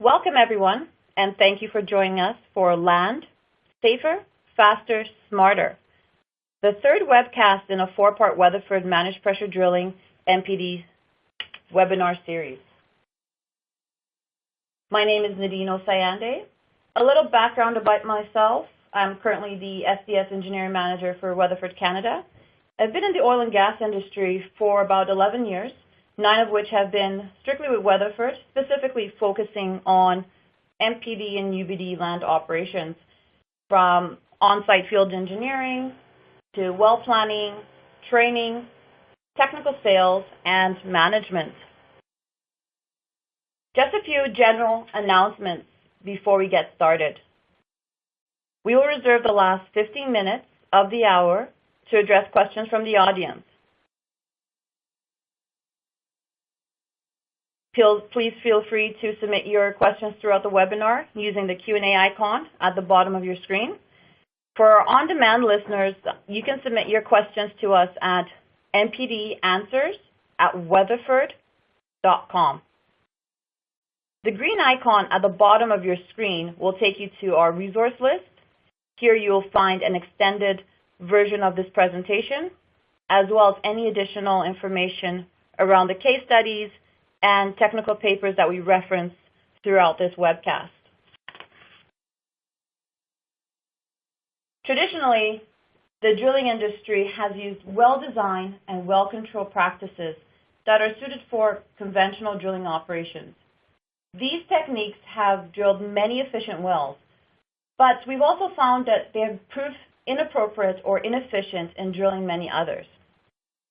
Welcome everyone, and thank you for joining us for Land, Safer, Faster, Smarter, the third webcast in a four-part Weatherford Managed Pressure Drilling MPD webinar series. My name is Nadine Osayande. A little background about myself. I'm currently the SDS Engineering Manager for Weatherford Canada. I've been in the oil and gas industry for about 11 years, 9 of which have been strictly with Weatherford, specifically focusing on MPD and UBD land operations, from on-site field engineering to well planning, training, technical sales, and management. Just a few general announcements before we get started. We will reserve the last 15 minutes of the hour to address questions from the audience. Please feel free to submit your questions throughout the webinar using the Q&A icon at the bottom of your screen. For our on-demand listeners, you can submit your questions to us at mpdanswers@weatherford.com. The green icon at the bottom of your screen will take you to our resource list. Here you will find an extended version of this presentation, as well as any additional information around the case studies and technical papers that we reference throughout this webcast. Traditionally, the drilling industry has used well-designed and well-controlled practices that are suited for conventional drilling operations. These techniques have drilled many efficient wells, but we've also found that they have proved inappropriate or inefficient in drilling many others.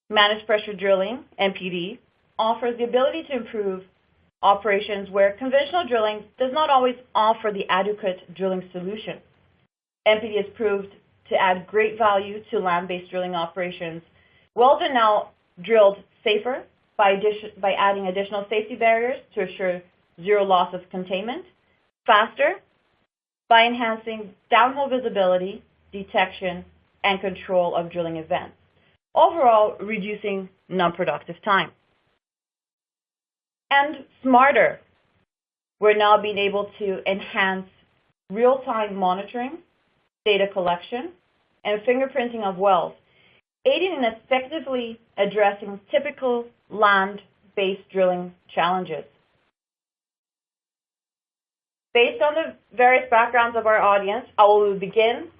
Managed pressure drilling, MPD, offers the ability to improve operations where conventional drilling does not always offer the adequate drilling solution. MPD has proved to add great value to land-based drilling operations. Wells are now drilled safer by adding additional safety barriers to assure zero loss of containment, faster by enhancing downhole visibility, detection, and control of drilling events, overall reducing non-productive time. And smarter, we're now being able to enhance real-time monitoring, data collection, and fingerprinting of wells, aiding in effectively addressing typical land-based drilling challenges. Based on the various backgrounds of our audience, I will begin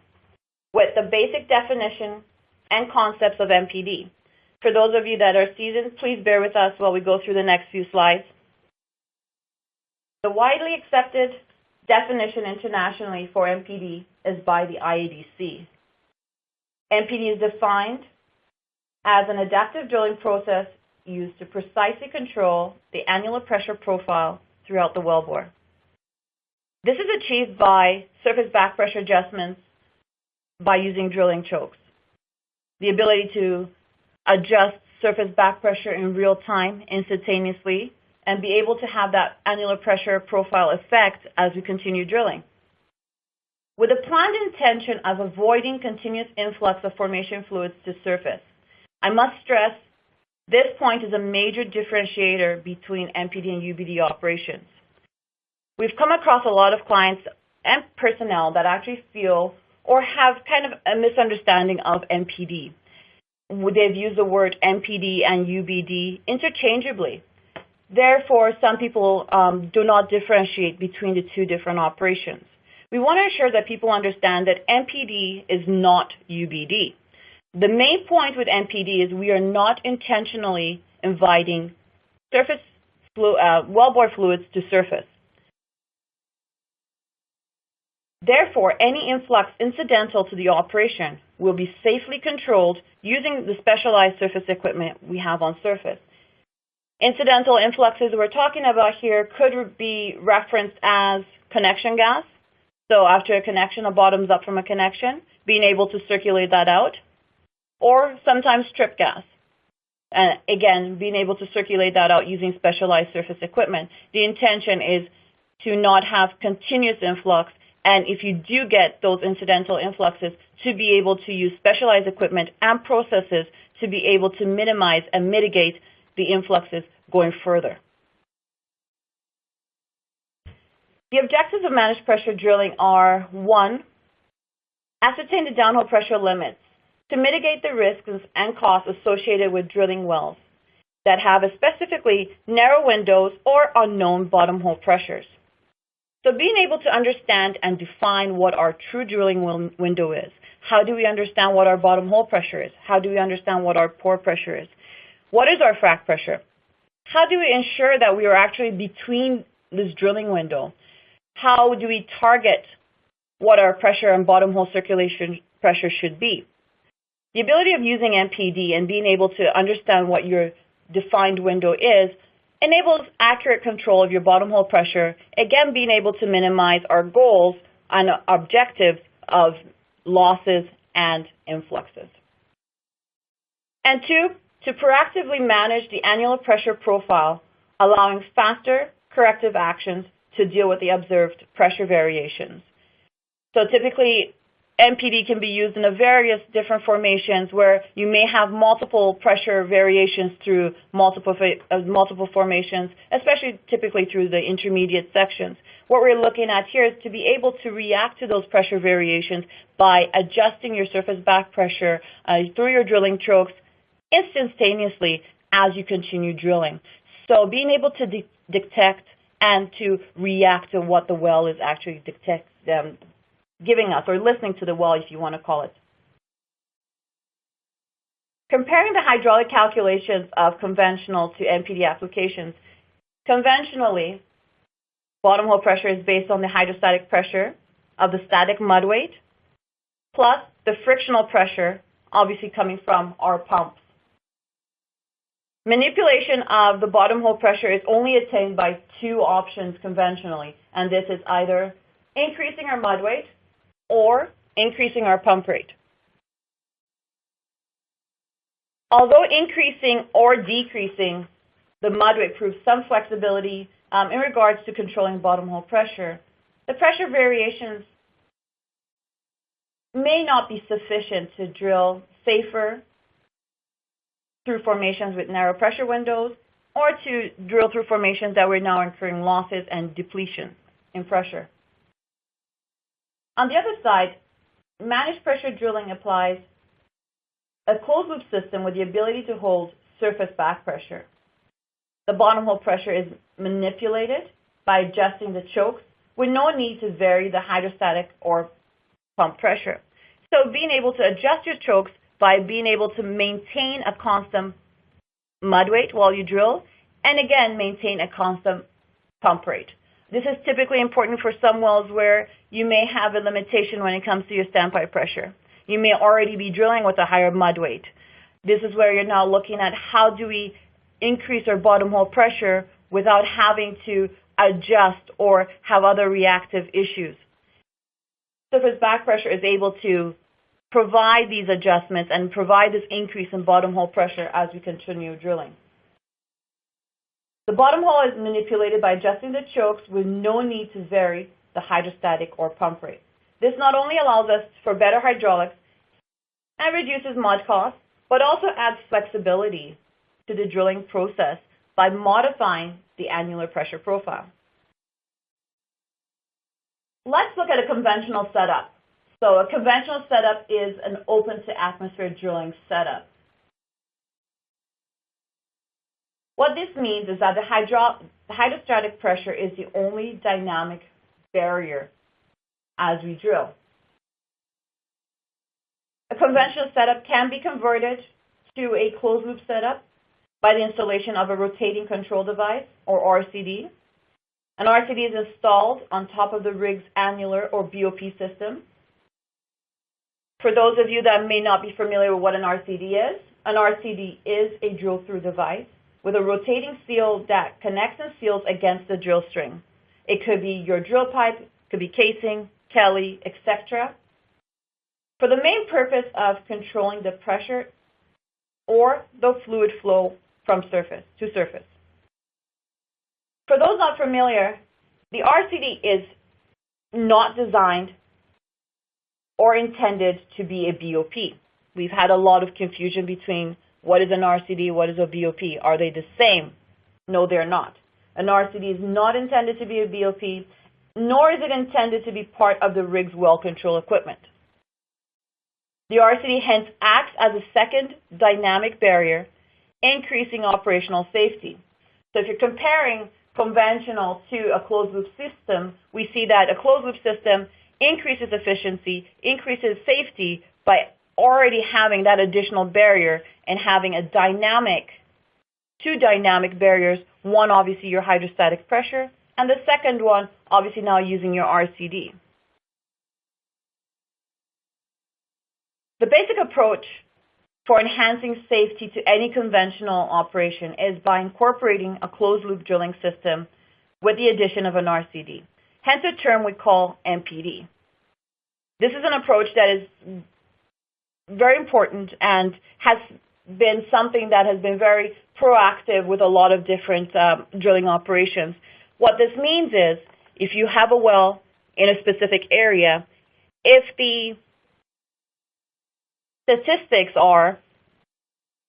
with the basic definition and concepts of MPD. For those of you that are seasoned, please bear with us while we go through the next few slides. The widely accepted definition internationally for MPD is by the IADC. MPD is defined as an adaptive drilling process used to precisely control the annular pressure profile throughout the wellbore. This is achieved by surface back pressure adjustments by using drilling chokes. The ability to adjust surface back pressure in real time instantaneously and be able to have that annular pressure profile effect as we continue drilling. With a planned intention of avoiding continuous influx of formation fluids to surface. I must stress this point is a major differentiator between MPD and UBD operations. We've come across a lot of clients and personnel that actually feel or have kind of a misunderstanding of MPD. They've used the word MPD and UBD interchangeably. Therefore, some people do not differentiate between the two different operations. We want to ensure that people understand that MPD is not UBD. The main point with MPD is we are not intentionally inviting wellbore fluids to surface. Therefore, any influx incidental to the operation will be safely controlled using the specialized surface equipment we have on surface. Incidental influxes we're talking about here could be referenced as connection gas. So after a connection, a bottoms up from a connection, being able to circulate that out, or sometimes trip gas. And again, being able to circulate that out using specialized surface equipment. The intention is to not have continuous influx, and if you do get those incidental influxes, to be able to use specialized equipment and processes to be able to minimize and mitigate the influxes going further. The objectives of managed pressure drilling are: 1, ascertain the downhole pressure limits to mitigate the risks and costs associated with drilling wells that have specifically narrow windows or unknown bottom hole pressures. So being able to understand and define what our true drilling window is. How do we understand what our bottom hole pressure is? How do we understand what our pore pressure is? What is our frac pressure? How do we ensure that we are actually between this drilling window? How do we target what our pressure and bottom hole circulation pressure should be? The ability of using MPD and being able to understand what your defined window is enables accurate control of your bottom hole pressure, again being able to minimize our goals and objectives of losses and influxes. And 2, to proactively manage the annular pressure profile, allowing faster corrective actions to deal with the observed pressure variations. So typically, MPD can be used in various different formations where you may have multiple pressure variations through multiple formations, especially typically through the intermediate sections. What we're looking at here is to be able to react to those pressure variations by adjusting your surface back pressure through your drilling chokes instantaneously as you continue drilling. So being able to detect and to react to what the well is actually giving us, or listening to the well, if you want to call it. Comparing the hydraulic calculations of conventional to MPD applications, conventionally, bottom hole pressure is based on the hydrostatic pressure of the static mud weight, plus the frictional pressure, obviously coming from our pumps. Manipulation of the bottom hole pressure is only attained by 2 options conventionally, and this is either increasing our mud weight or increasing our pump rate. Although increasing or decreasing the mud weight proves some flexibility in regards to controlling bottom hole pressure, the pressure variations may not be sufficient to drill safer through formations with narrow pressure windows, or to drill through formations that we're now incurring losses and depletion in pressure. On the other side, managed pressure drilling applies a closed-loop system with the ability to hold surface back pressure. The bottom hole pressure is manipulated by adjusting the chokes with no need to vary the hydrostatic or pump pressure. So being able to adjust your chokes by being able to maintain a constant mud weight while you drill, and again, maintain a constant pump rate. This is typically important for some wells where you may have a limitation when it comes to your standpipe pressure. You may already be drilling with a higher mud weight. This is where you're now looking at how do we increase our bottom hole pressure without having to adjust or have other reactive issues. Surface back pressure is able to provide these adjustments and provide this increase in bottom hole pressure as we continue drilling. The bottom hole is manipulated by adjusting the chokes with no need to vary the hydrostatic or pump rate. This not only allows us for better hydraulics and reduces mud costs, but also adds flexibility to the drilling process by modifying the annular pressure profile. Let's look at a conventional setup. So a conventional setup is an open to atmosphere drilling setup. What this means is that the hydrostatic pressure is the only dynamic barrier as we drill. A conventional setup can be converted to a closed-loop setup by the installation of a rotating control device, or RCD. An RCD is installed on top of the rig's annular or BOP system. For those of you that may not be familiar with what an RCD is a drill-through device with a rotating seal that connects and seals against the drill string. It could be your drill pipe, could be casing, Kelly, etc. For the main purpose of controlling the pressure or the fluid flow from surface to surface. For those not familiar, the RCD is not designed or intended to be a BOP. We've had a lot of confusion between what is an RCD, what is a BOP. Are they the same? No, they're not. An RCD is not intended to be a BOP, nor is it intended to be part of the rig's well control equipment. The RCD hence acts as a second dynamic barrier, increasing operational safety. So if you're comparing conventional to a closed-loop system, we see that a closed-loop system increases efficiency, increases safety by already having that additional barrier and having two dynamic barriers, one obviously your hydrostatic pressure, and the second one obviously now using your RCD. The basic approach for enhancing safety to any conventional operation is by incorporating a closed-loop drilling system with the addition of an RCD, hence a term we call MPD. This is an approach that is very important and has been something that has been very proactive with a lot of different drilling operations. What this means is if you have a well in a specific area, if the statistics are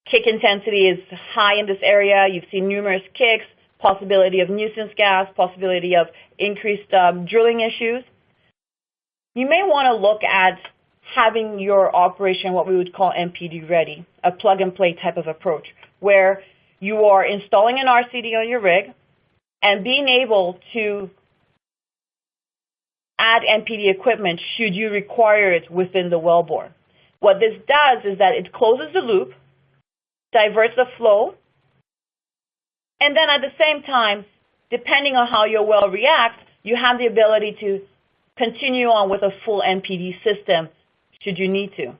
kick intensity is high in this area, you've seen numerous kicks, possibility of nuisance gas, possibility of increased drilling issues, you may want to look at having your operation what we would call MPD ready, a plug-and-play type of approach, where you are installing an RCD on your rig and being able to add MPD equipment should you require it within the wellbore. What this does is that it closes the loop, diverts the flow, and then at the same time, depending on how your well reacts, you have the ability to continue on with a full MPD system should you need to.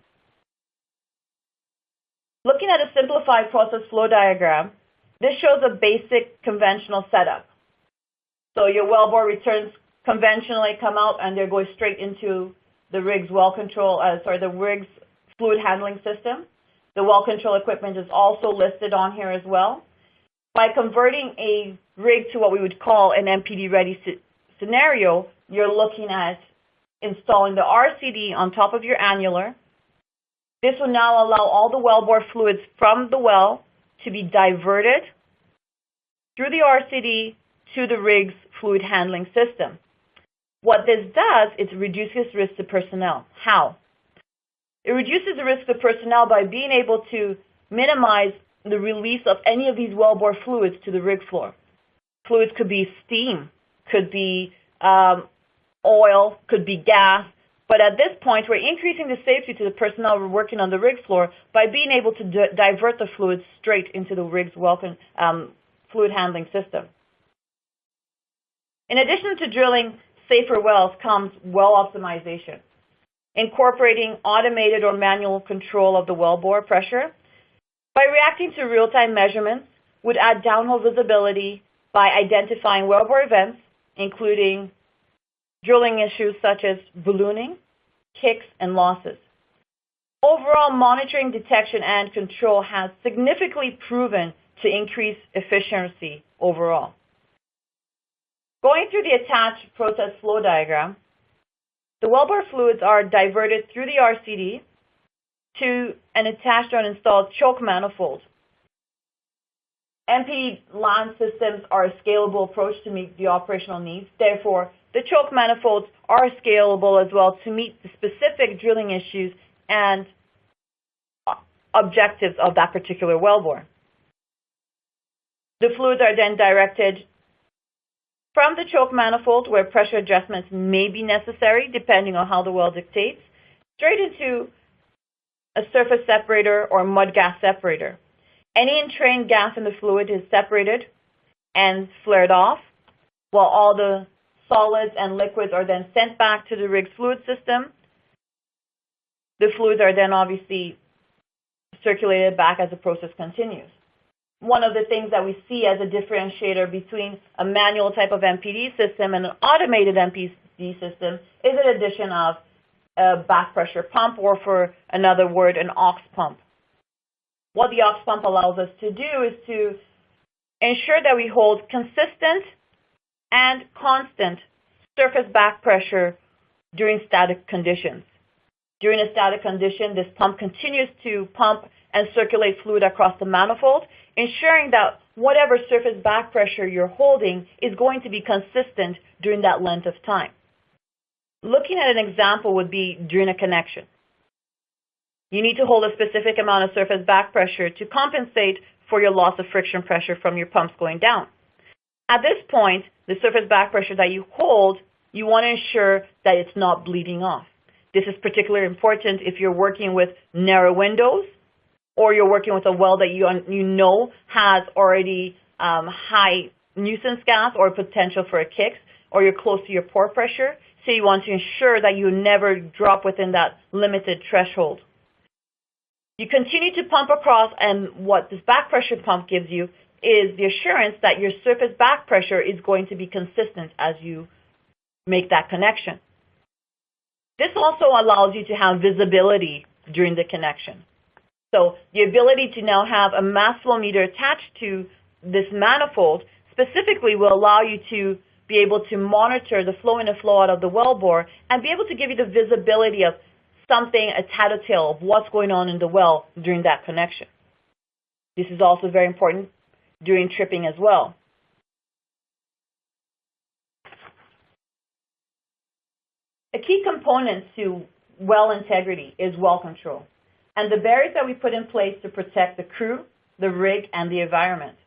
Looking at a simplified process flow diagram, this shows a basic conventional setup. So your wellbore returns conventionally come out and they're going straight into the rig's the rig's fluid handling system. The well control equipment is also listed on here as well. By converting a rig to what we would call an MPD ready scenario, you're looking at installing the RCD on top of your annular. This will now allow all the wellbore fluids from the well to be diverted through the RCD to the rig's fluid handling system. What this does is reduces risk to personnel. How? It reduces the risk to personnel by being able to minimize the release of any of these wellbore fluids to the rig floor. Fluids could be steam, could be oil, could be gas, but at this point we're increasing the safety to the personnel who are working on the rig floor by being able to divert the fluids straight into the rig's fluid handling system. In addition to drilling safer wells comes well optimization, incorporating automated or manual control of the wellbore pressure. By reacting to real-time measurements, would add downhole visibility by identifying wellbore events, including drilling issues such as ballooning, kicks, and losses. Overall, monitoring, detection, and control has significantly proven to increase efficiency overall. Going through the attached process flow diagram, the wellbore fluids are diverted through the RCD to an attached or installed choke manifold. MPD land systems are a scalable approach to meet the operational needs. Therefore, the choke manifolds are scalable as well to meet the specific drilling issues and objectives of that particular wellbore. The fluids are then directed from the choke manifold, where pressure adjustments may be necessary depending on how the well dictates, straight into a surface separator or mud gas separator. Any entrained gas in the fluid is separated and flared off, while all the solids and liquids are then sent back to the rig's fluid system. The fluids are then obviously circulated back as the process continues. One of the things that we see as a differentiator between a manual type of MPD system and an automated MPD system is an addition of a back pressure pump, or for another word, an aux pump. What the aux pump allows us to do is to ensure that we hold consistent and constant surface back pressure during static conditions. During a static condition, this pump continues to pump and circulate fluid across the manifold, ensuring that whatever surface back pressure you're holding is going to be consistent during that length of time. Looking at an example would be during a connection. You need to hold a specific amount of surface back pressure to compensate for your loss of friction pressure from your pumps going down. At this point, the surface back pressure that you hold, you want to ensure that it's not bleeding off. This is particularly important if you're working with narrow windows or you're working with a well that you know has already high nuisance gas or potential for a kick, or you're close to your pore pressure, so you want to ensure that you never drop within that limited threshold. You continue to pump across, and what this back pressure pump gives you is the assurance that your surface back pressure is going to be consistent as you make that connection. This also allows you to have visibility during the connection. So the ability to now have a mass flow meter attached to this manifold specifically will allow you to be able to monitor the flow in and flow out of the wellbore and be able to give you the visibility of something, a tattletale of what's going on in the well during that connection. This is also very important during tripping as well. A key component to well integrity is well control, and the barriers that we put in place to protect the crew, the rig, and the environment.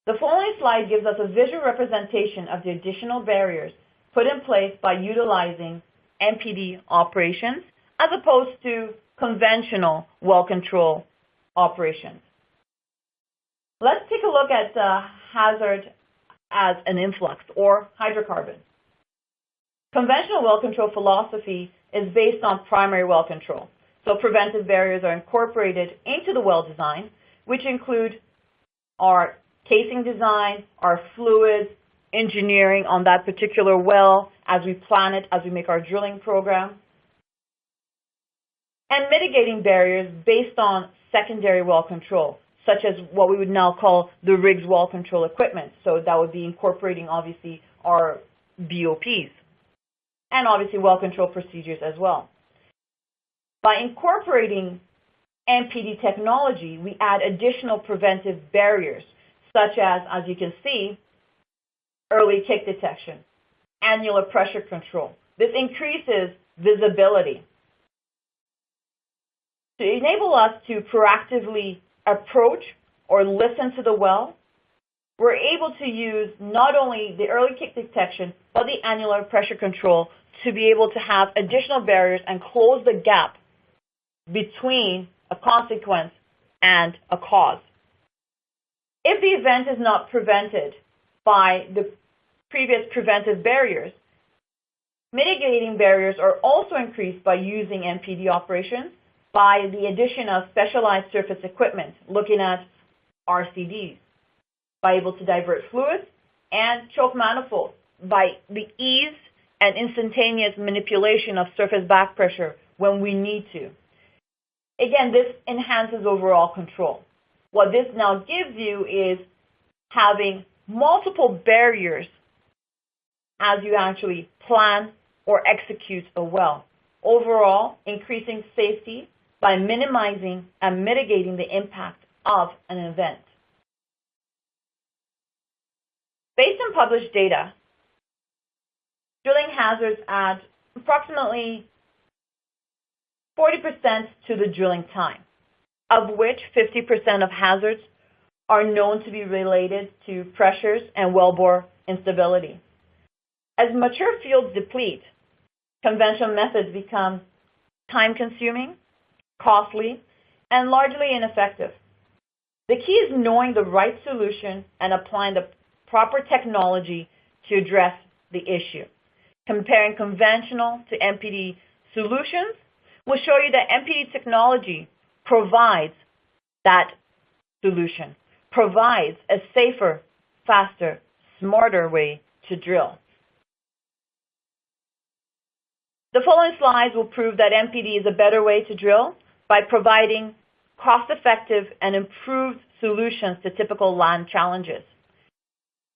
The following slide gives us a visual representation of the additional barriers put in place by utilizing MPD operations as opposed to conventional well control operations. Let's take a look at hazard as an influx or hydrocarbon. Conventional well control philosophy is based on primary well control. So preventive barriers are incorporated into the well design, which include our casing design, our fluids, engineering on that particular well as we plan it, as we make our drilling program, and mitigating barriers based on secondary well control, such as what we would now call the rig's well control equipment. So that would be incorporating, obviously, our BOPs and obviously well control procedures as well. By incorporating MPD technology, we add additional preventive barriers, such as you can see, early kick detection, annular pressure control. This increases visibility. To enable us to proactively approach or listen to the well, we're able to use not only the early kick detection, but the annular pressure control to be able to have additional barriers and close the gap between a consequence and a cause. If the event is not prevented by the previous preventive barriers, mitigating barriers are also increased by using MPD operations by the addition of specialized surface equipment, looking at RCDs, by able to divert fluids and choke manifolds, by the ease and instantaneous manipulation of surface back pressure when we need to. Again, this enhances overall control. What this now gives you is having multiple barriers as you actually plan or execute a well. Overall, increasing safety by minimizing and mitigating the impact of an event. Based on published data, drilling hazards add approximately 40% to the drilling time, of which 50% of hazards are known to be related to pressures and wellbore instability. As mature fields deplete, conventional methods become time-consuming, costly, and largely ineffective. The key is knowing the right solution and applying the proper technology to address the issue. Comparing conventional to MPD solutions will show you that MPD technology provides that solution, provides a safer, faster, smarter way to drill. The following slides will prove that MPD is a better way to drill by providing cost-effective and improved solutions to typical land challenges.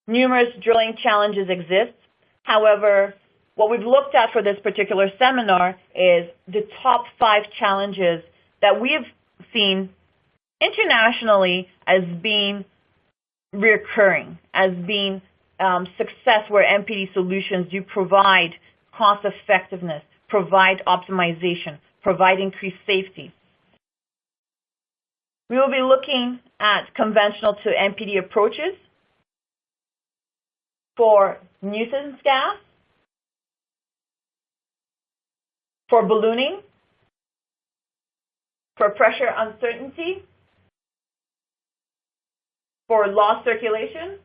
Numerous drilling challenges exist. However, what we've looked at for this particular seminar is the top 5 challenges that we have seen internationally as being recurring, as being success where MPD solutions do provide cost effectiveness, provide optimization, provide increased safety. We will be looking at conventional to MPD approaches for nuisance gas, for ballooning, for pressure uncertainty, for lost circulation,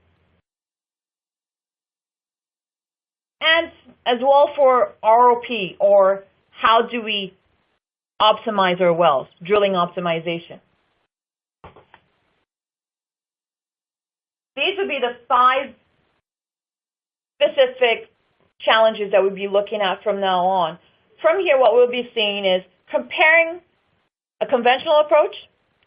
and as well for ROP, or how do we optimize our wells, drilling optimization. These would be the 5 specific challenges that we'll be looking at from now on. From here, what we'll be seeing is comparing a conventional approach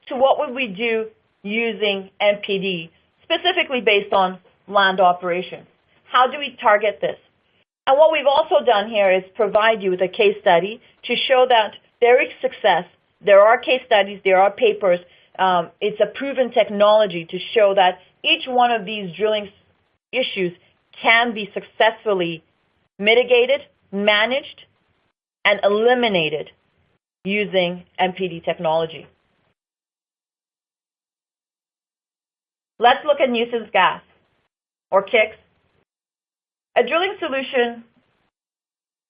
to what would we do using MPD, specifically based on land operations. How do we target this? And what we've also done here is provide you with a case study to show that there is success. There are case studies, there are papers. It's a proven technology to show that each one of these drilling issues can be successfully mitigated, managed, and eliminated using MPD technology. Let's look at nuisance gas, or KICS. A drilling solution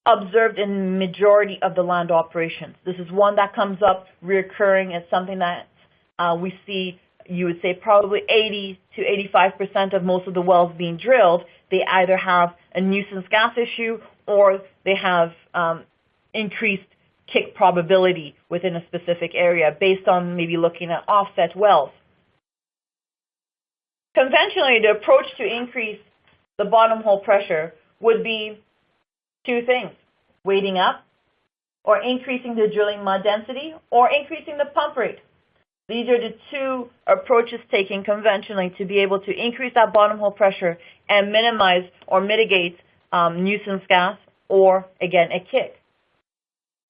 observed in majority of the land operations. This is one that comes up recurring. It's something that we see, you would say probably 80 to 85% of most of the wells being drilled, they either have a nuisance gas issue or they have increased kick probability within a specific area based on maybe looking at offset wells. Conventionally, the approach to increase the bottom hole pressure would be 2 things: weighting up, or increasing the drilling mud density, or increasing the pump rate. These are the 2 approaches taken conventionally to be able to increase that bottom hole pressure and minimize or mitigate nuisance gas, or again, a kick.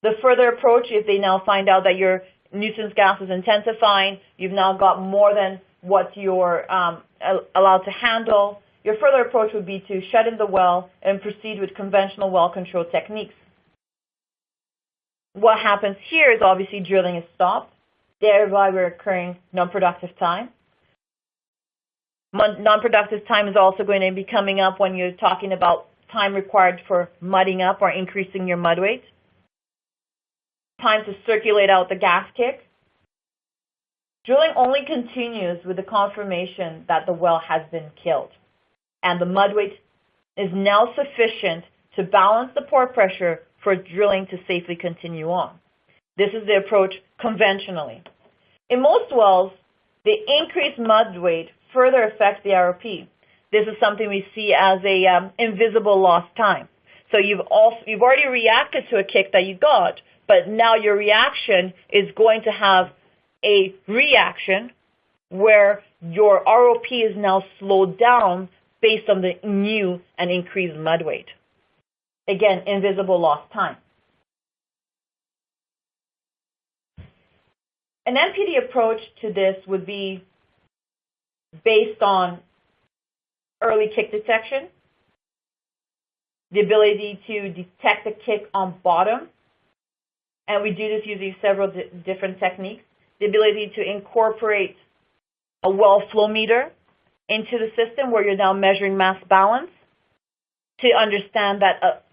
The further approach, if they now find out that your nuisance gas is intensifying, you've now got more than what you're allowed to handle, your further approach would be to shut in the well and proceed with conventional well control techniques. What happens here is obviously drilling is stopped, thereby we're incurring non-productive time. Non-productive time is also going to be coming up when you're talking about time required for mudding up or increasing your mud weight, time to circulate out the gas kick. Drilling only continues with the confirmation that the well has been killed and the mud weight is now sufficient to balance the pore pressure for drilling to safely continue on. This is the approach conventionally. In most wells, the increased mud weight further affects the ROP. This is something we see as a invisible lost time. So you've already reacted to a kick that you got, but now your reaction is going to have a reaction where your ROP is now slowed down based on the new and increased mud weight. Again, invisible lost time. An MPD approach to this would be based on early kick detection, the ability to detect a kick on bottom, and we do this using several different techniques. The ability to incorporate a well flow meter into the system where you're now measuring mass balance to understand that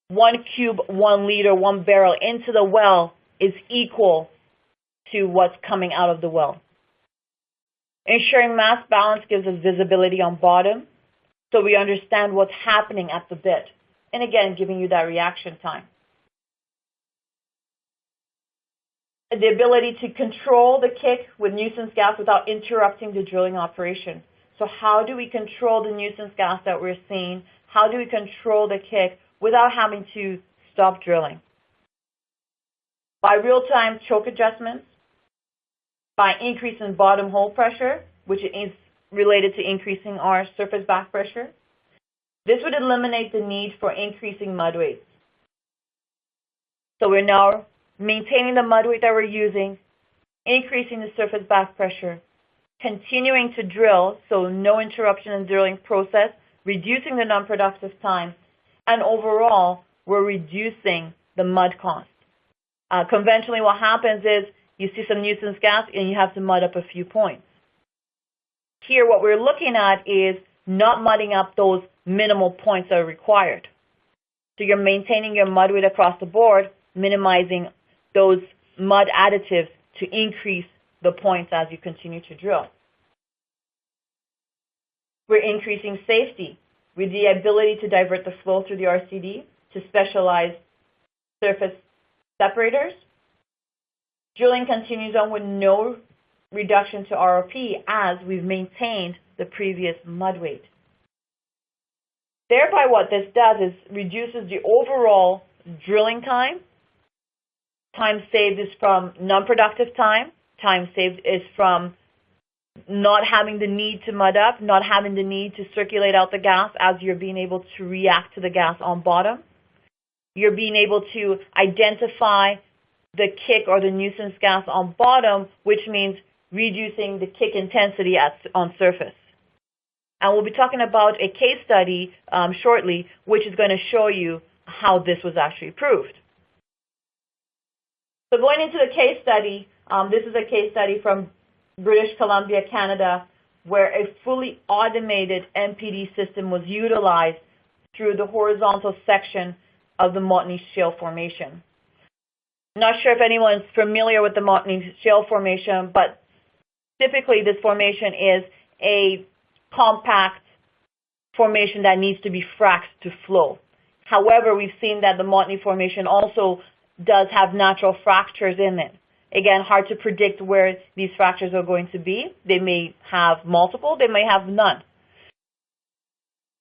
1 cube, 1 liter, 1 barrel into the well is equal to what's coming out of the well. Ensuring mass balance gives us visibility on bottom so we understand what's happening at the bit. And again, giving you that reaction time. The ability to control the kick with nuisance gas without interrupting the drilling operation. So how do we control the nuisance gas that we're seeing? How do we control the kick without having to stop drilling? By real-time choke adjustments, by increasing bottom hole pressure, which is related to increasing our surface back pressure, This would eliminate the need for increasing mud weights. So we're now maintaining the mud weight that we're using, increasing the surface back pressure, continuing to drill, so no interruption in the drilling process, reducing the non-productive time, and overall, we're reducing the mud cost. Conventionally, what happens is you see some nuisance gas and you have to mud up a few points. Here, what we're looking at is not mudding up those minimal points that are required. So you're maintaining your mud weight across the board, minimizing those mud additives to increase the points as you continue to drill. We're increasing safety with the ability to divert the flow through the RCD to specialized surface separators. Drilling continues on with no reduction to ROP as we've maintained the previous mud weight. Thereby what this does is reduces the overall drilling time. Time saved is from non-productive time. Time saved is from not having the need to mud up, not having the need to circulate out the gas as you're being able to react to the gas on bottom. You're being able to identify the kick or the nuisance gas on bottom, which means reducing the kick intensity on surface. And we'll be talking about a case study shortly, which is going to show you how this was actually proved. So going into the case study, this is a case study from British Columbia, Canada, where a fully automated MPD system was utilized through the horizontal section of the Montney Shale Formation. Not sure if anyone's familiar with the Montney Shale Formation, but typically this formation is a compact formation that needs to be fracked to flow. However, we've seen that the Montney Formation also does have natural fractures in it. Again, hard to predict where these fractures are going to be. They may have multiple, they may have none.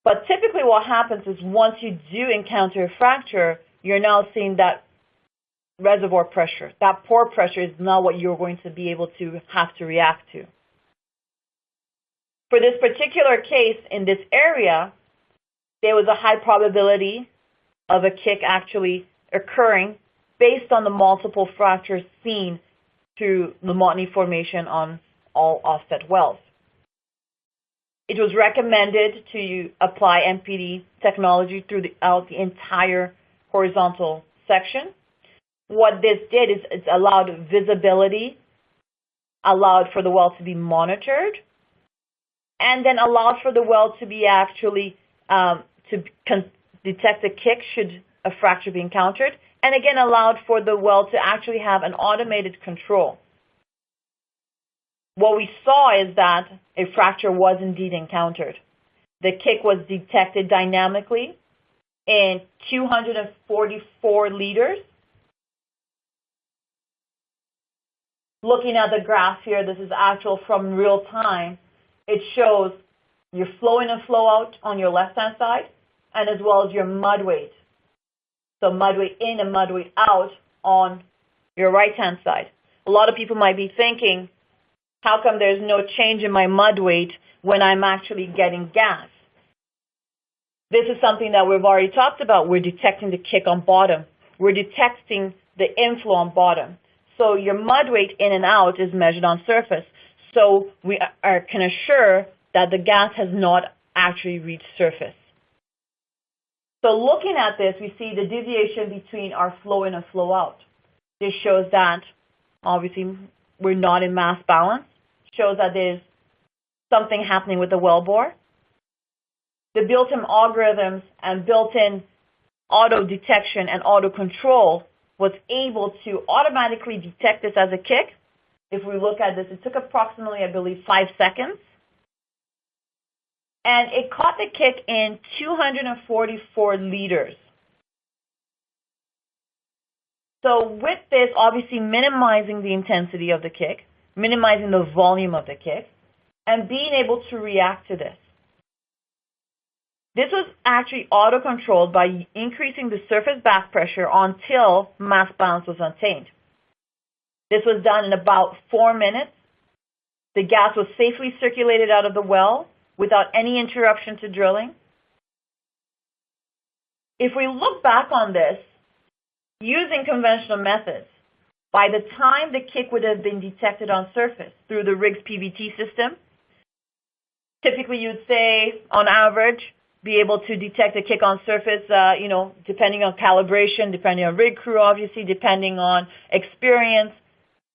But typically what happens is once you do encounter a fracture, you're now seeing that reservoir pressure. That pore pressure is now what you're going to be able to have to react to. For this particular case in this area, there was a high probability of a kick actually occurring based on the multiple fractures seen through the Montney Formation on all offset wells. It was recommended to apply MPD technology throughout the entire horizontal section. What this did is it allowed visibility, allowed for the well to be monitored, and then allowed for the well to be actually detect a kick should a fracture be encountered, and again allowed for the well to actually have an automated control. What we saw is that a fracture was indeed encountered. The kick was detected dynamically in 244 liters. Looking at the graph here, this is actual from real time. It shows your flow in and flow out on your left-hand side, and as well as your mud weight. So mud weight in and mud weight out on your right-hand side. A lot of people might be thinking, how come there's no change in my mud weight when I'm actually getting gas? This is something that we've already talked about. We're detecting the kick on bottom. We're detecting the inflow on bottom. So your mud weight in and out is measured on surface. So we can assure that the gas has not actually reached surface. So looking at this, we see the deviation between our flow in and flow out. This shows that, obviously, we're not in mass balance. Shows that there's something happening with the wellbore. The built-in algorithms and built-in auto detection and auto control was able to automatically detect this as a kick. If we look at this, it took approximately, I believe, 5 seconds. And it caught the kick in 244 liters. So with this, obviously minimizing the intensity of the kick, minimizing the volume of the kick, and being able to react to this. This was actually auto-controlled by increasing the surface back pressure until mass balance was attained. This was done in about 4 minutes. The gas was safely circulated out of the well without any interruption to drilling. If we look back on this, using conventional methods, by the time the kick would have been detected on surface through the rig's PVT system, typically you'd say, on average, be able to detect a kick on surface, depending on calibration, depending on rig crew, obviously, depending on experience.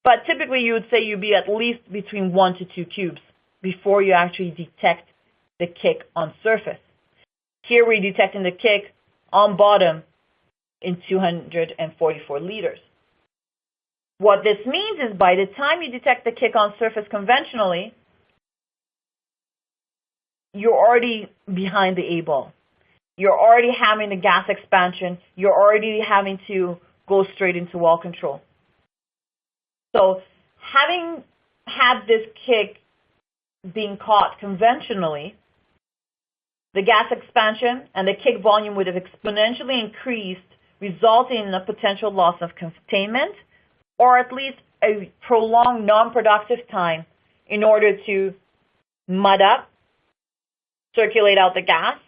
But typically you would say you'd be at least between 1 to 2 cubes before you actually detect the kick on surface. Here we're detecting the kick on bottom in 244 liters. What this means is by the time you detect the kick on surface conventionally, you're already behind the 8-ball. You're already having the gas expansion. You're already having to go straight into well control. So having had this kick being caught conventionally, the gas expansion and the kick volume would have exponentially increased, resulting in a potential loss of containment or at least a prolonged non-productive time in order to mud up, circulate out the gas.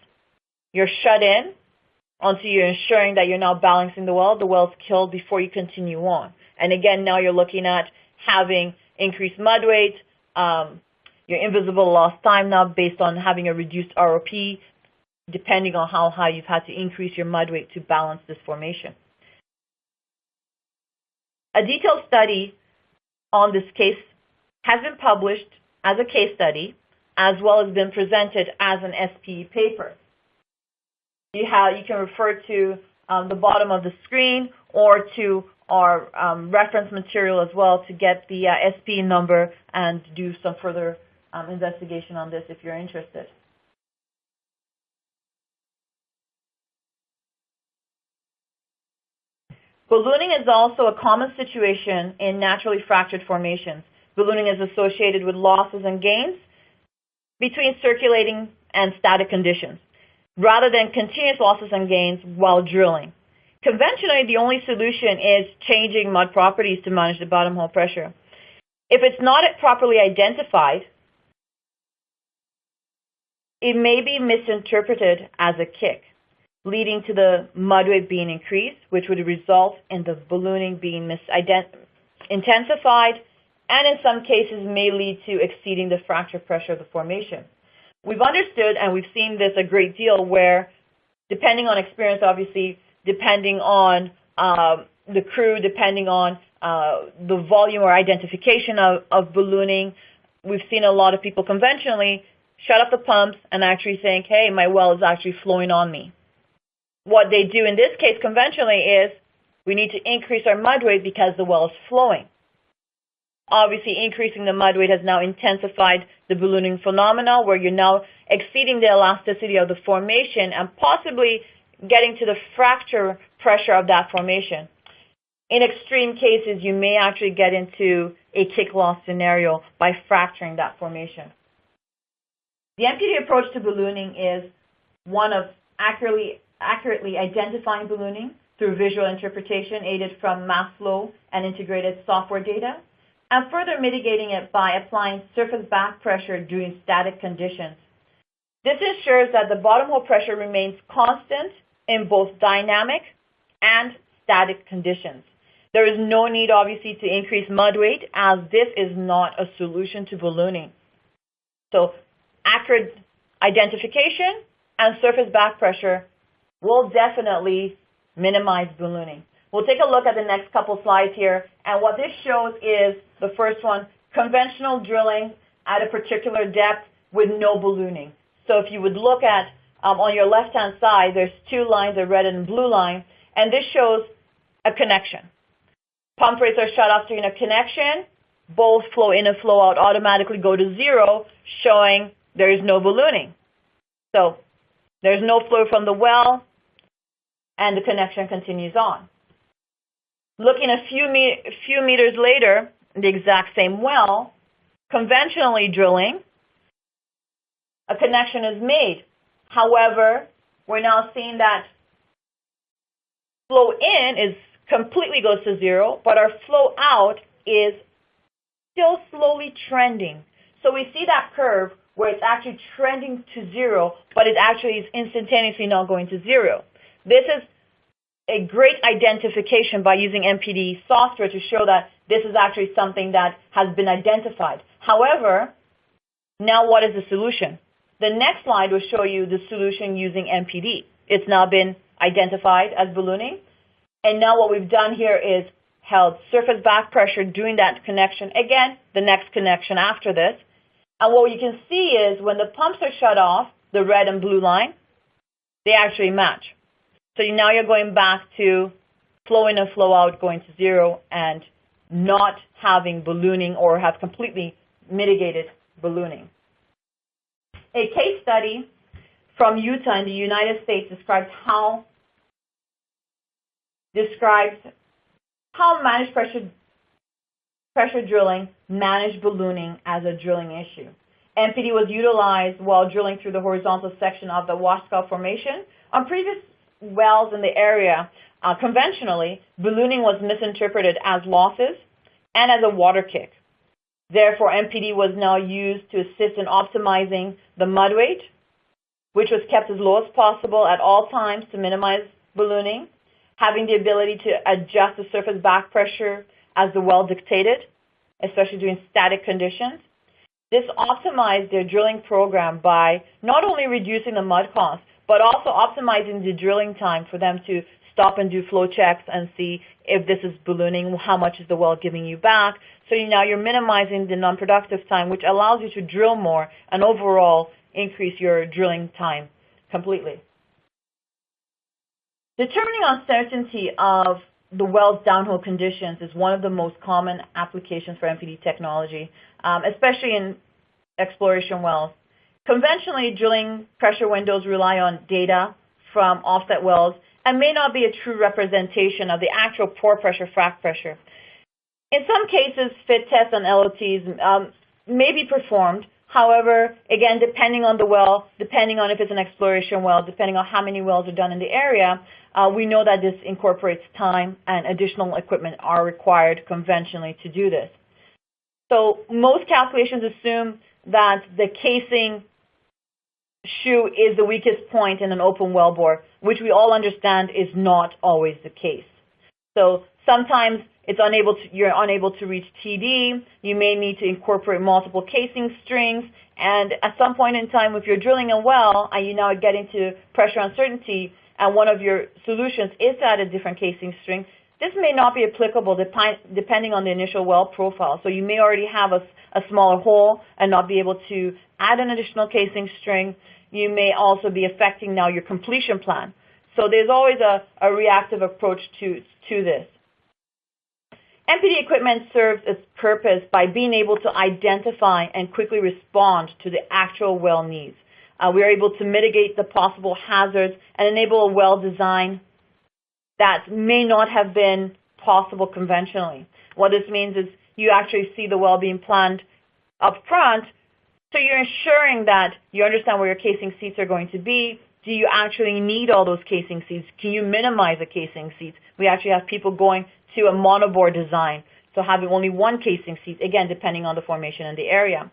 You're shut in until you're ensuring that you're now balancing the well. The well's killed before you continue on. And again, now you're looking at having increased mud weight, your invisible lost time now based on having a reduced ROP, depending on how high you've had to increase your mud weight to balance this formation. A detailed study on this case has been published as a case study, as well as been presented as an SPE paper. You can refer to the bottom of the screen or to our reference material as well to get the SPE number and do some further investigation on this if you're interested. Ballooning is also a common situation in naturally fractured formations. Ballooning is associated with losses and gains between circulating and static conditions, rather than continuous losses and gains while drilling. Conventionally, the only solution is changing mud properties to manage the bottom hole pressure. If it's not properly identified, it may be misinterpreted as a kick, leading to the mud weight being increased, which would result in the ballooning being intensified, and in some cases may lead to exceeding the fracture pressure of the formation. We've understood and we've seen this a great deal where, depending on experience, obviously, depending on the crew, depending on the volume or identification of ballooning, we've seen a lot of people conventionally shut off the pumps and actually think, hey, my well is actually flowing on me. What they do in this case conventionally is we need to increase our mud weight because the well is flowing. Obviously, increasing the mud weight has now intensified the ballooning phenomena where you're now exceeding the elasticity of the formation and possibly getting to the fracture pressure of that formation. In extreme cases, you may actually get into a kick loss scenario by fracturing that formation. The MPD approach to ballooning is one of accurately identifying ballooning through visual interpretation aided from mass flow and integrated software data, and further mitigating it by applying surface back pressure during static conditions. This ensures that the bottom hole pressure remains constant in both dynamic and static conditions. There is no need, obviously, to increase mud weight, as this is not a solution to ballooning. So accurate identification and surface back pressure will definitely minimize ballooning. We'll take a look at the next couple slides here, and what this shows is the first one, conventional drilling at a particular depth with no ballooning. So if you would look at on your left-hand side, there's two lines, a red and blue line, and this shows a connection. Pump rates are shut off during a connection. Both flow in and flow out automatically go to zero, showing there is no ballooning. So there's no flow from the well, and the connection continues on. Looking a few meters later, the exact same well, conventionally drilling, a connection is made. However, we're now seeing that flow in is completely goes to zero, but our flow out is still slowly trending. So we see that curve where it's actually trending to zero, but it actually is instantaneously not going to zero. This is a great identification by using MPD software to show that this is actually something that has been identified. However, now what is the solution? The next slide will show you the solution using MPD. It's now been identified as ballooning. And now what we've done here is held surface back pressure doing that connection. Again, the next connection after this. And what you can see is when the pumps are shut off, the red and blue line, they actually match. So now you're going back to flow in and flow out going to zero and not having ballooning or have completely mitigated ballooning. A case study from Utah in the United States describes how managed pressure drilling managed ballooning as a drilling issue. MPD was utilized while drilling through the horizontal section of the Wascott Formation. On previous wells in the area, conventionally, ballooning was misinterpreted as losses and as a water kick. Therefore, MPD was now used to assist in optimizing the mud weight, which was kept as low as possible at all times to minimize ballooning, having the ability to adjust the surface back pressure as the well dictated, especially during static conditions. This optimized their drilling program by not only reducing the mud costs, but also optimizing the drilling time for them to stop and do flow checks and see if this is ballooning, how much is the well giving you back. So now you're minimizing the non-productive time, which allows you to drill more and overall increase your drilling time completely. Determining uncertainty of the well's downhole conditions is one of the most common applications for MPD technology, especially in exploration wells. Conventionally, drilling pressure windows rely on data from offset wells and may not be a true representation of the actual pore pressure, frac pressure. In some cases, fit tests and LOTs may be performed. However, again, depending on the well, depending on if it's an exploration well, depending on how many wells are done in the area, we know that this incorporates time and additional equipment are required conventionally to do this. So most calculations assume that the casing shoe is the weakest point in an open wellbore, which we all understand is not always the case. So sometimes you're unable to reach TD. You may need to incorporate multiple casing strings. And at some point in time, if you're drilling a well and you now get into pressure uncertainty, and one of your solutions is to add a different casing string, this may not be applicable depending on the initial well profile. So you may already have a smaller hole and not be able to add an additional casing string. You may also be affecting now your completion plan. So there's always a reactive approach to this. MPD equipment serves its purpose by being able to identify and quickly respond to the actual well needs. We are able to mitigate the possible hazards and enable a well design that may not have been possible conventionally. What this means is you actually see the well being planned up front, so you're ensuring that you understand where your casing seats are going to be. Do you actually need all those casing seats? Can you minimize the casing seats? We actually have people going to a monobore design, so having only one casing seat, again, depending on the formation and the area.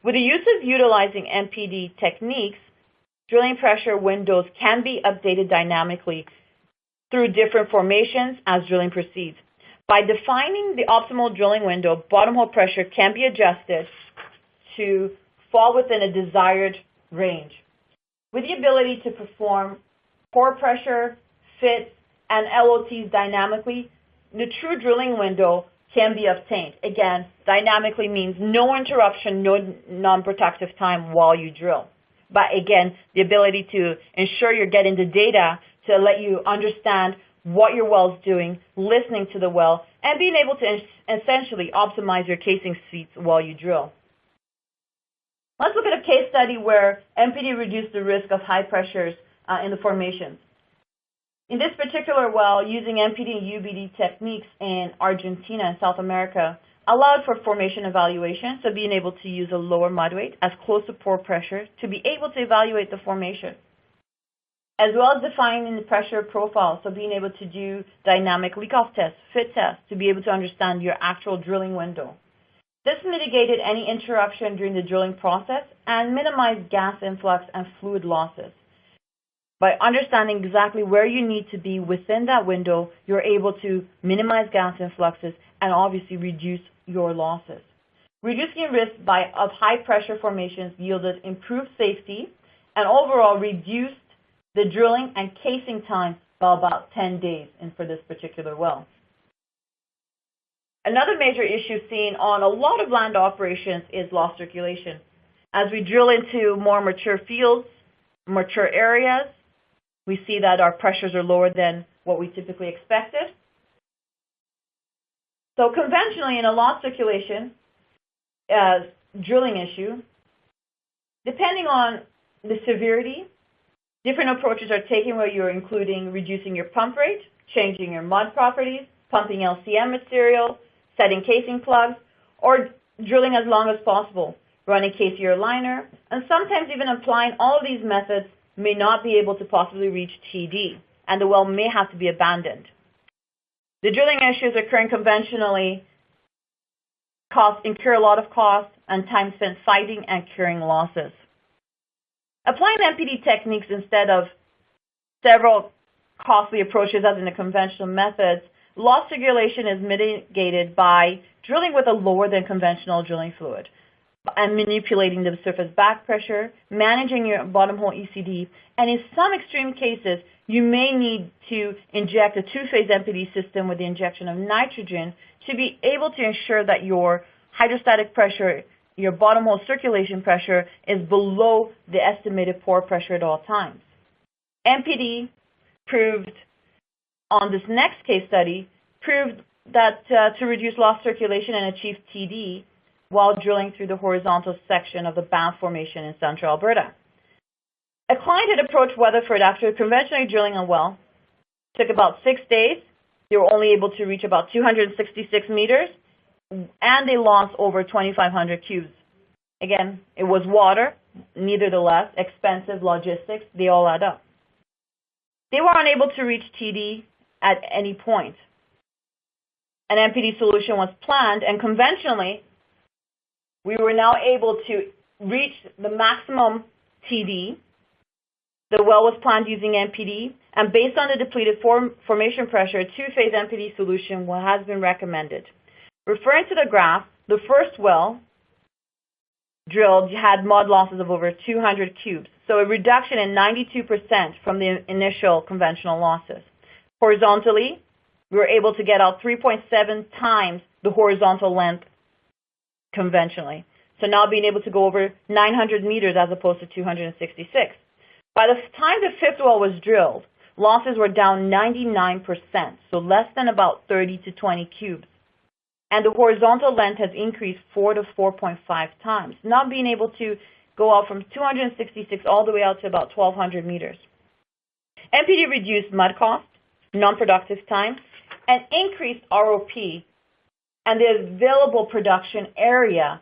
With the use of utilizing MPD techniques, drilling pressure windows can be updated dynamically through different formations as drilling proceeds. By defining the optimal drilling window, bottom hole pressure can be adjusted to fall within a desired range. With the ability to perform pore pressure, fits, and LOTs dynamically, the true drilling window can be obtained. Again, dynamically means no interruption, no non-productive time while you drill. But again, the ability to ensure you're getting the data to let you understand what your well's doing, listening to the well, and being able to essentially optimize your casing seats while you drill. Let's look at a case study where MPD reduced the risk of high pressures in the formations. In this particular well, using MPD and UBD techniques in Argentina and South America allowed for formation evaluation, so being able to use a lower mud weight as close to pore pressure to be able to evaluate the formation, as well as defining the pressure profile, so being able to do dynamic leak-off tests, fit tests, to be able to understand your actual drilling window. This mitigated any interruption during the drilling process and minimized gas influx and fluid losses. By understanding exactly where you need to be within that window, you're able to minimize gas influxes and obviously reduce your losses. Reducing risk of high pressure formations yielded improved safety and overall reduced the drilling and casing time by about 10 days for this particular well. Another major issue seen on a lot of land operations is lost circulation. As we drill into more mature fields, mature areas, we see that our pressures are lower than what we typically expected. So conventionally, in a lost circulation drilling issue, depending on the severity, different approaches are taken where you're including reducing your pump rate, changing your mud properties, pumping LCM material, setting casing plugs, or drilling as long as possible, running casier liner, and sometimes even applying all of these methods may not be able to possibly reach TD, and the well may have to be abandoned. The drilling issues occurring conventionally incur a lot of cost and time spent fighting and curing losses. Applying MPD techniques instead of several costly approaches as in the conventional methods, lost circulation is mitigated by drilling with a lower than conventional drilling fluid and manipulating the surface back pressure, managing your bottom hole ECD, and in some extreme cases, you may need to inject a two-phase MPD system with the injection of nitrogen to be able to ensure that your hydrostatic pressure, your bottom hole circulation pressure, is below the estimated pore pressure at all times. MPD proved on this next case study, proved that to reduce lost circulation and achieve TD while drilling through the horizontal section of the Banff Formation in central Alberta. A client had approached Weatherford after conventionally drilling a well. It took about 6 days. They were only able to reach about 266 meters, and they lost over 2,500 cubes. Again, it was water, nevertheless, expensive logistics, they all add up. They were unable to reach TD at any point. An MPD solution was planned, and conventionally, we were now able to reach the maximum TD. The well was planned using MPD, and based on the depleted formation pressure, a two-phase MPD solution has been recommended. Referring to the graph, the first well drilled had mud losses of over 200 cubes, so a reduction in 92% from the initial conventional losses. Horizontally, we were able to get out 3.7 times the horizontal length conventionally. So now being able to go over 900 meters as opposed to 266. By the time the fifth well was drilled, losses were down 99%, so less than about 30 to 20 cubes. And the horizontal length has increased 4 to 4.5 times, not being able to go out from 266 all the way out to about 1,200 meters. MPD reduced mud cost, non-productive time, and increased ROP and the available production area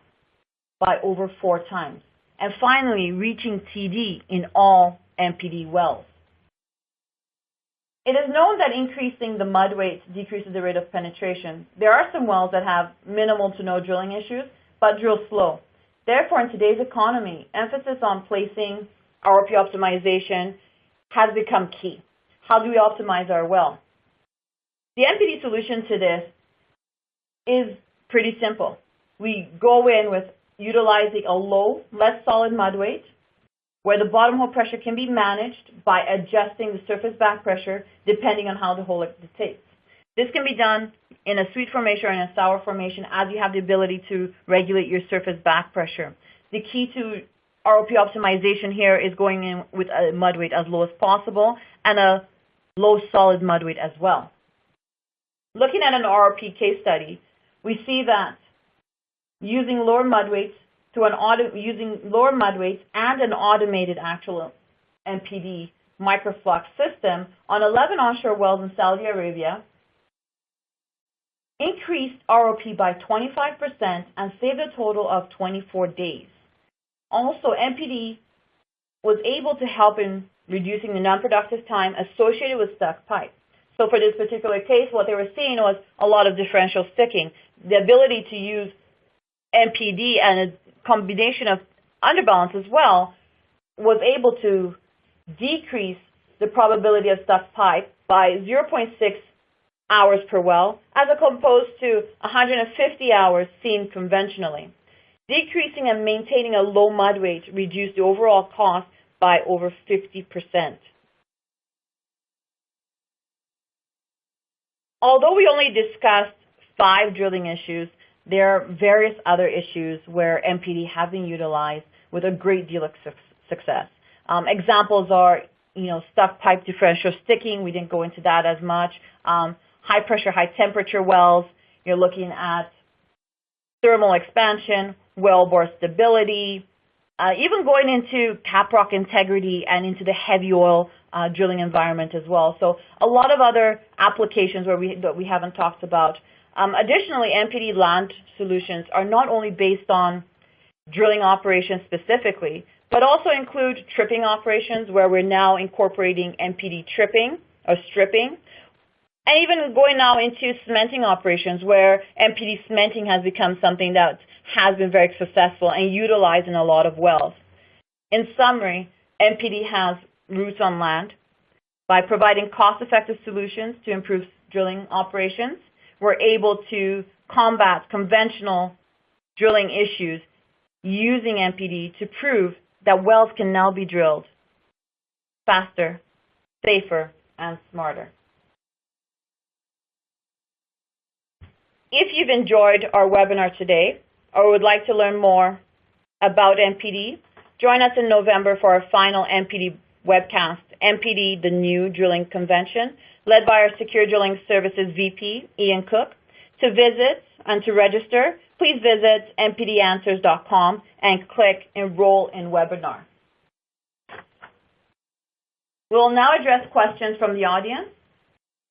by over 4 times. And finally, reaching TD in all MPD wells. It is known that increasing the mud weight decreases the rate of penetration. There are some wells that have minimal to no drilling issues, but drill slow. Therefore, in today's economy, emphasis on placing ROP optimization has become key. How do we optimize our well? The MPD solution to this is pretty simple. We go in with utilizing a low, less solid mud weight, where the bottom hole pressure can be managed by adjusting the surface back pressure depending on how the hole dictates. This can be done in a sweet formation or in a sour formation as you have the ability to regulate your surface back pressure. The key to ROP optimization here is going in with a mud weight as low as possible and a low solid mud weight as well. Looking at an ROP case study, we see that using lower mud weights and an automated actual MPD microflux system on 11 onshore wells in Saudi Arabia increased ROP by 25% and saved a total of 24 days. Also, MPD was able to help in reducing the non-productive time associated with stuck pipe. So for this particular case, what they were seeing was a lot of differential sticking. The ability to use MPD and a combination of underbalance as well was able to decrease the probability of stuck pipe by 0.6 hours per well, as opposed to 150 hours seen conventionally. Decreasing and maintaining a low mud weight reduced the overall cost by over 50%. Although we only discussed 5 drilling issues, there are various other issues where MPD have been utilized with a great deal of success. Examples are, stuck pipe differential sticking. We didn't go into that as much. High pressure, high temperature wells. You're looking at thermal expansion, wellbore stability, even going into caprock integrity and into the heavy oil drilling environment as well. So a lot of other applications that we haven't talked about. Additionally, MPD land solutions are not only based on drilling operations specifically, but also include tripping operations where we're now incorporating MPD tripping or stripping, and even going now into cementing operations where MPD cementing has become something that has been very successful and utilized in a lot of wells. In summary, MPD has roots on land. By providing cost-effective solutions to improve drilling operations, we're able to combat conventional drilling issues using MPD to prove that wells can now be drilled faster, safer, and smarter. If you've enjoyed our webinar today or would like to learn more about MPD, join us in November for our final MPD webcast, MPD, the New Drilling Convention, led by our Secure Drilling Services VP, Ian Cook. To visit and to register, please visit mpdanswers.com and click Enroll in Webinar. We'll now address questions from the audience.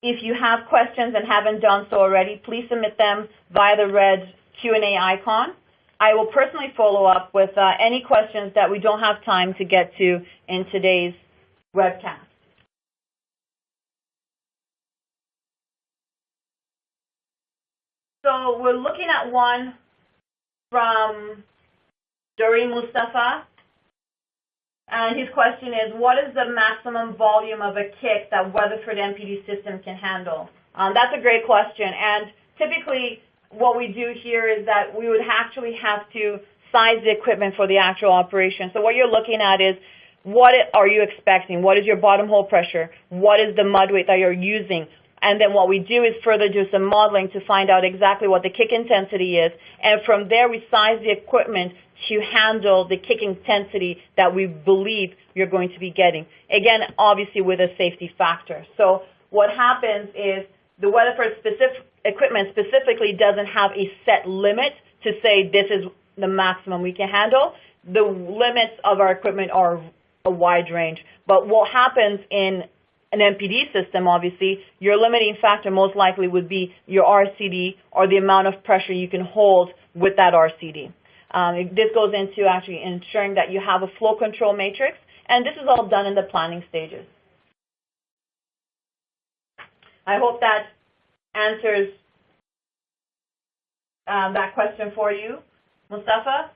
If you have questions and haven't done so already, please submit them via the red Q&A icon. I will personally follow up with any questions that we don't have time to get to in today's webcast. So we're looking at one from Doreen Mustafa. And his question is, what is the maximum volume of a kick that Weatherford MPD system can handle? That's a great question. And typically what we do here is that we would actually have to size the equipment for the actual operation. So what you're looking at is, what are you expecting? What is your bottom hole pressure? What is the mud weight that you're using? And then what we do is further do some modeling to find out exactly what the kick intensity is. And from there, we size the equipment to handle the kick intensity that we believe you're going to be getting. Again, obviously with a safety factor. So what happens is the Weatherford equipment specifically doesn't have a set limit to say this is the maximum we can handle. The limits of our equipment are a wide range. But what happens in an MPD system, obviously, your limiting factor most likely would be your RCD or the amount of pressure you can hold with that RCD. This goes into actually ensuring that you have a flow control matrix, and this is all done in the planning stages. I hope that answers that question for you, Mustafa.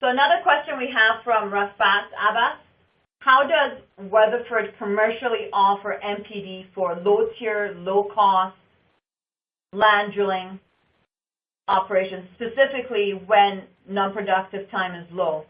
So another question we have from Rafat Abbas. How does Weatherford commercially offer MPD for low-tier, low-cost land drilling operations, specifically when non-productive time is low?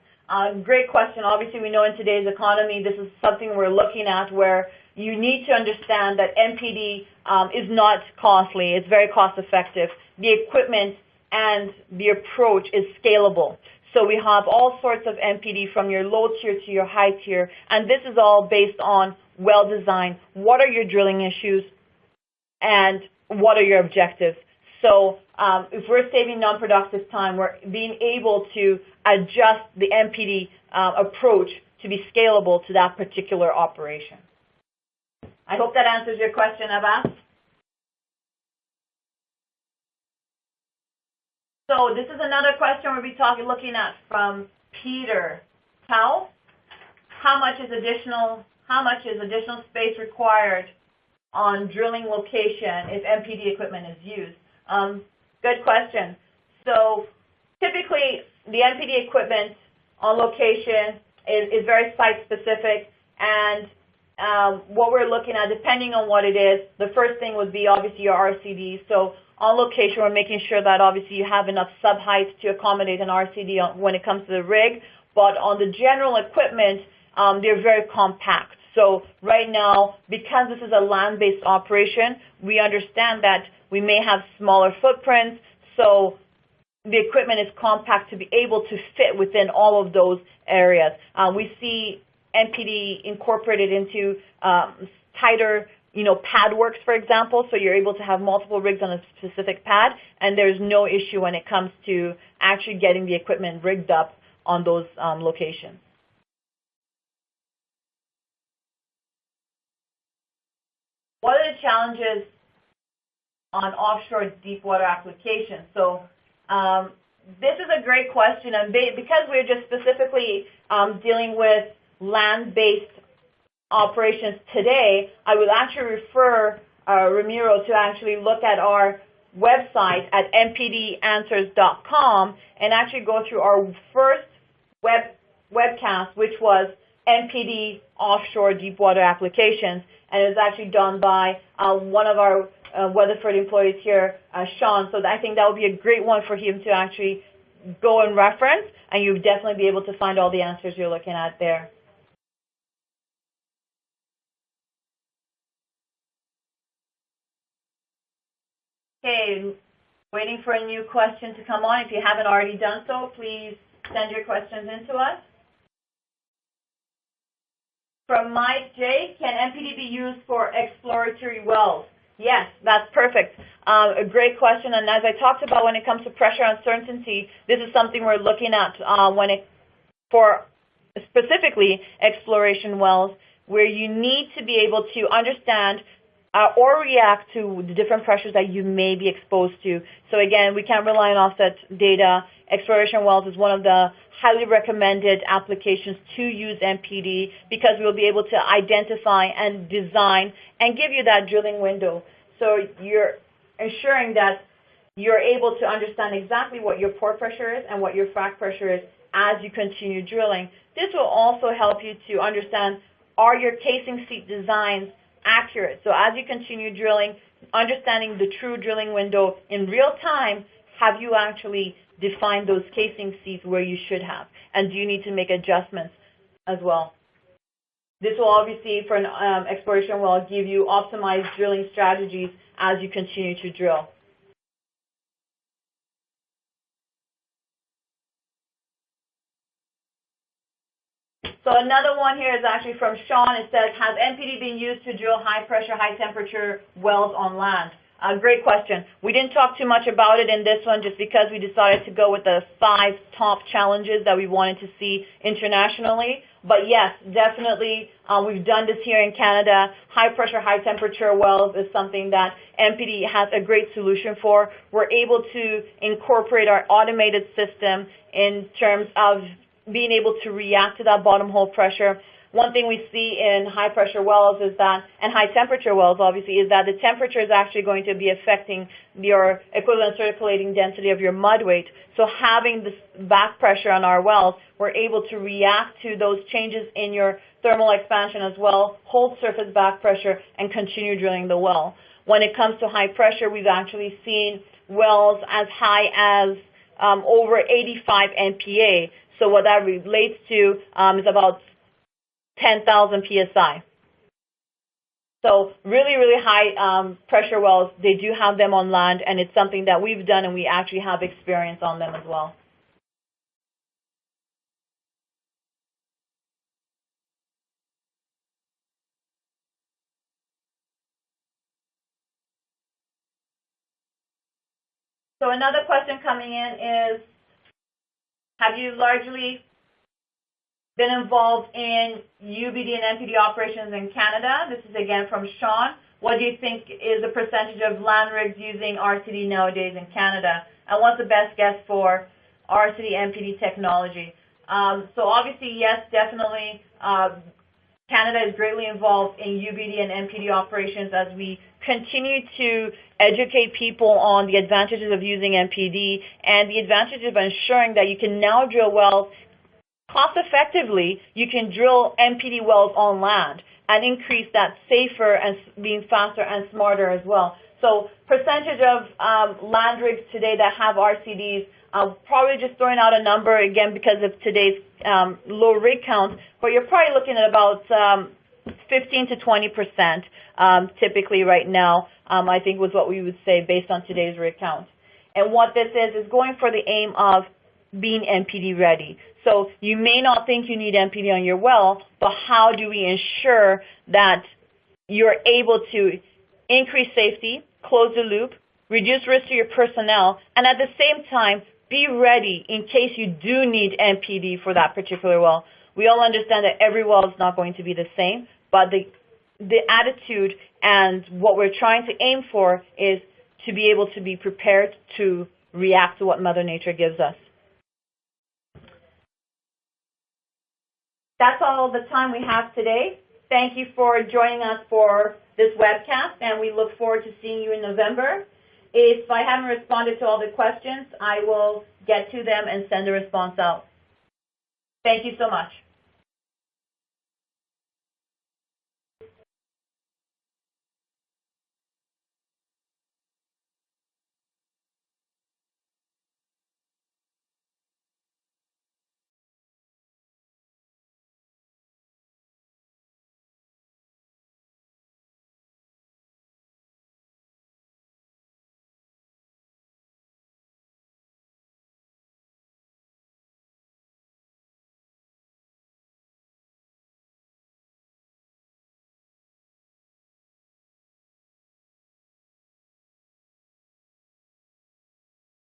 Great question. Obviously, we know in today's economy, this is something we're looking at where you need to understand that MPD is not costly. It's very cost-effective. The equipment and the approach is scalable. So we have all sorts of MPD from your low tier to your high tier, and this is all based on well design. What are your drilling issues, and what are your objectives? So if we're saving non-productive time, we're being able to adjust the MPD approach to be scalable to that particular operation. I hope that answers your question, Abbas. So this is another question we'll be looking at from Peter Tao. How much is additional space required on drilling location if MPD equipment is used? Good question. So typically the MPD equipment on location is very site specific. And what we're looking at, depending on what it is, the first thing would be obviously your RCD. So on location, we're making sure that obviously you have enough sub-heights to accommodate an RCD when it comes to the rig. But on the general equipment, they're very compact. So right now, because this is a land-based operation, we understand that we may have smaller footprints, so the equipment is compact to be able to fit within all of those areas. We see MPD incorporated into tighter, pad works, for example, so you're able to have multiple rigs on a specific pad, and there's no issue when it comes to actually getting the equipment rigged up on those locations. What are the challenges on offshore deepwater applications? So this is a great question, and because we're just specifically dealing with land-based operations today, I would actually refer Ramiro to actually look at our website at mpdanswers.com and actually go through our first webcast, which was MPD offshore deepwater applications, and it was actually done by one of our Weatherford employees here, Sean. So I think that would be a great one for him to actually go and reference, and you'll definitely be able to find all the answers you're looking at there. Okay, waiting for a new question to come on. If you haven't already done so, please send your questions in to us. From Mike J, can MPD be used for exploratory wells? Yes, that's perfect. A great question, and as I talked about when it comes to pressure uncertainty, this is something we're looking at for specifically exploration wells, where you need to be able to understand or react to the different pressures that you may be exposed to. So again, we can't rely on offset data. Exploration wells is one of the highly recommended applications to use MPD because we'll be able to identify and design and give you that drilling window. So you're ensuring that you're able to understand exactly what your pore pressure is and what your frac pressure is as you continue drilling. This will also help you to understand, are your casing seat designs accurate? So as you continue drilling, understanding the true drilling window in real time, have you actually defined those casing seats where you should have? And do you need to make adjustments as well? This will obviously, for an exploration well, give you optimized drilling strategies as you continue to drill. So another one here is actually from Sean. It says, has MPD been used to drill high pressure, high temperature wells on land? Great question. We didn't talk too much about it in this one just because we decided to go with the 5 top challenges that we wanted to see internationally. But yes, definitely, we've done this here in Canada. High pressure, high temperature wells is something that MPD has a great solution for. We're able to incorporate our automated system in terms of being able to react to that bottom hole pressure. One thing we see in high pressure wells is that, and high temperature wells obviously, is that the temperature is actually going to be affecting your equivalent circulating density of your mud weight. So having this back pressure on our wells, we're able to react to those changes in your thermal expansion as well, hold surface back pressure, and continue drilling the well. When it comes to high pressure, we've actually seen wells as high as over 85 MPa. So what that relates to is about 10,000 psi. So really, really high pressure wells, they do have them on land, and it's something that we've done, and we actually have experience on them as well. So another question coming in is, have you largely been involved in UBD and MPD operations in Canada? This is again from Sean. What do you think is the percentage of land rigs using RCD nowadays in Canada? And what's the best guess for RCD MPD technology? So obviously, yes, definitely, Canada is greatly involved in UBD and MPD operations as we continue to educate people on the advantages of using MPD and the advantages of ensuring that you can now drill wells cost effectively, you can drill MPD wells on land and increase that safer and being faster and smarter as well. So percentage of land rigs today that have RCDs, probably just throwing out a number again because of today's low rig count, but you're probably looking at about 15 to 20% typically right now, I think was what we would say based on today's rig count. And what this is going for the aim of being MPD ready. So you may not think you need MPD on your well, but how do we ensure that you're able to increase safety, close the loop, reduce risk to your personnel, and at the same time, be ready in case you do need MPD for that particular well. We all understand that every well is not going to be the same, but the attitude and what we're trying to aim for is to be able to be prepared to react to what Mother Nature gives us. That's all the time we have today. Thank you for joining us for this webcast, and we look forward to seeing you in November. If I haven't responded to all the questions, I will get to them and send a response out. Thank you so much.